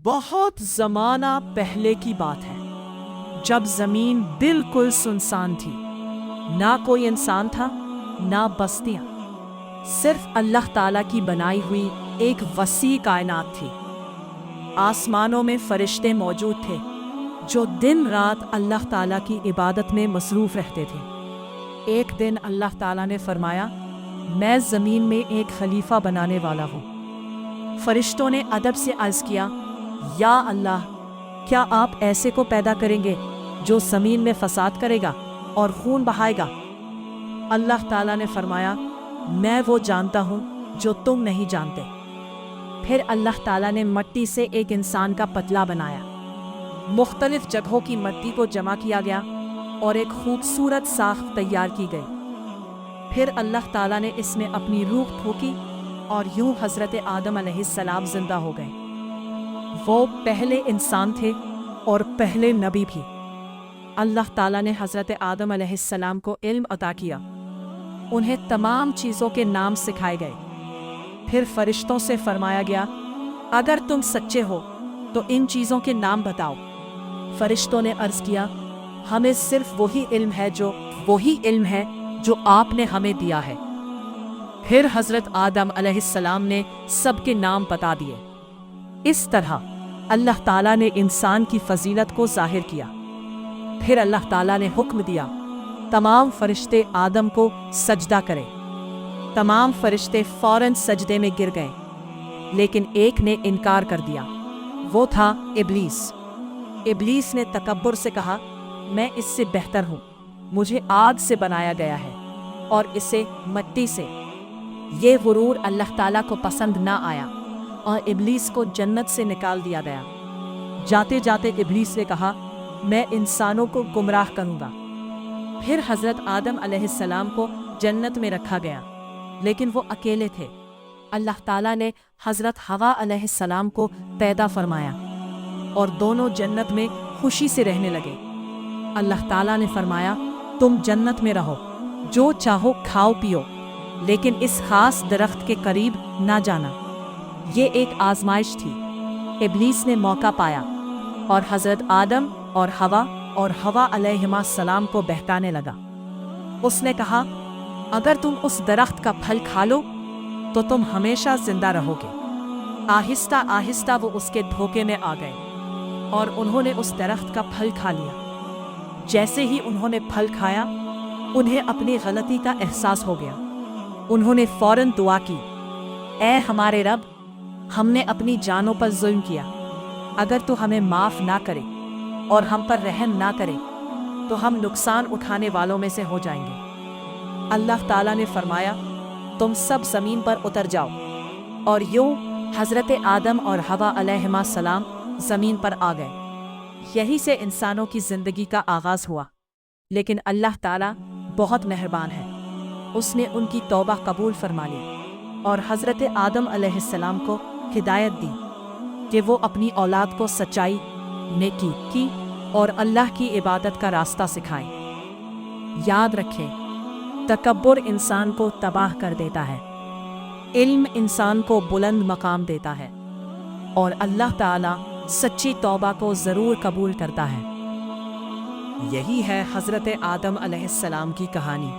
بہت زمانہ پہلے کی بات ہے، جب زمین بالکل سنسان تھی، نہ کوئی انسان تھا نہ بستیاں، صرف اللہ تعالیٰ کی بنائی ہوئی ایک وسیع کائنات تھی۔ آسمانوں میں فرشتے موجود تھے جو دن رات اللہ تعالیٰ کی عبادت میں مصروف رہتے تھے۔ ایک دن اللہ تعالیٰ نے فرمایا، میں زمین میں ایک خلیفہ بنانے والا ہوں۔ فرشتوں نے ادب سے عرض کیا، یا اللہ، کیا آپ ایسے کو پیدا کریں گے جو زمین میں فساد کرے گا اور خون بہائے گا؟ اللہ تعالیٰ نے فرمایا، میں وہ جانتا ہوں جو تم نہیں جانتے۔ پھر اللہ تعالیٰ نے مٹی سے ایک انسان کا پتلا بنایا، مختلف جگہوں کی مٹی کو جمع کیا گیا اور ایک خوبصورت ساخت تیار کی گئی۔ پھر اللہ تعالیٰ نے اس میں اپنی روح پھونکی اور یوں حضرت آدم علیہ السلام زندہ ہو گئے۔ وہ پہلے انسان تھے اور پہلے نبی بھی۔ اللہ تعالیٰ نے حضرت آدم علیہ السلام کو علم عطا کیا، انہیں تمام چیزوں کے نام سکھائے گئے۔ پھر فرشتوں سے فرمایا گیا، اگر تم سچے ہو تو ان چیزوں کے نام بتاؤ۔ فرشتوں نے عرض کیا، ہمیں صرف وہی علم ہے جو آپ نے ہمیں دیا ہے۔ پھر حضرت آدم علیہ السلام نے سب کے نام بتا دیے۔ اس طرح اللہ تعالیٰ نے انسان کی فضیلت کو ظاہر کیا۔ پھر اللہ تعالیٰ نے حکم دیا، تمام فرشتے آدم کو سجدہ کریں۔ تمام فرشتے فوراً سجدے میں گر گئے، لیکن ایک نے انکار کر دیا، وہ تھا ابلیس۔ ابلیس نے تکبر سے کہا، میں اس سے بہتر ہوں، مجھے آگ سے بنایا گیا ہے اور اسے مٹی سے۔ یہ غرور اللہ تعالیٰ کو پسند نہ آیا اور ابلیس کو جنت سے نکال دیا گیا۔ جاتے جاتے ابلیس نے کہا، میں انسانوں کو گمراہ کروں گا۔ پھر حضرت آدم علیہ السلام کو جنت میں رکھا گیا، لیکن وہ اکیلے تھے۔ اللہ تعالیٰ نے حضرت حوا علیہ السلام کو پیدا فرمایا اور دونوں جنت میں خوشی سے رہنے لگے۔ اللہ تعالیٰ نے فرمایا، تم جنت میں رہو، جو چاہو کھاؤ پیو، لیکن اس خاص درخت کے قریب نہ جانا۔ یہ ایک آزمائش تھی۔ ابلیس نے موقع پایا اور حضرت آدم اور حوا علیہ السلام کو بہکانے لگا۔ اس نے کہا، اگر تم اس درخت کا پھل کھا لو تو تم ہمیشہ زندہ رہو گے۔ آہستہ آہستہ وہ اس کے دھوکے میں آ گئے اور انہوں نے اس درخت کا پھل کھا لیا۔ جیسے ہی انہوں نے پھل کھایا، انہیں اپنی غلطی کا احساس ہو گیا۔ انہوں نے فوراً دعا کی، اے ہمارے رب، ہم نے اپنی جانوں پر ظلم کیا، اگر تو ہمیں معاف نہ کرے اور ہم پر رحم نہ کرے تو ہم نقصان اٹھانے والوں میں سے ہو جائیں گے۔ اللہ تعالیٰ نے فرمایا، تم سب زمین پر اتر جاؤ، اور یوں حضرت آدم اور حوا علیہ السلام زمین پر آ گئے۔ یہی سے انسانوں کی زندگی کا آغاز ہوا۔ لیکن اللہ تعالیٰ بہت مہربان ہے، اس نے ان کی توبہ قبول فرما لی اور حضرت آدم علیہ السلام کو ہدایت دی کہ وہ اپنی اولاد کو سچائی، نیکی کی اور اللہ کی عبادت کا راستہ سکھائیں۔ یاد رکھیں، تکبر انسان کو تباہ کر دیتا ہے، علم انسان کو بلند مقام دیتا ہے، اور اللہ تعالیٰ سچی توبہ کو ضرور قبول کرتا ہے۔ یہی ہے حضرت آدم علیہ السلام کی کہانی۔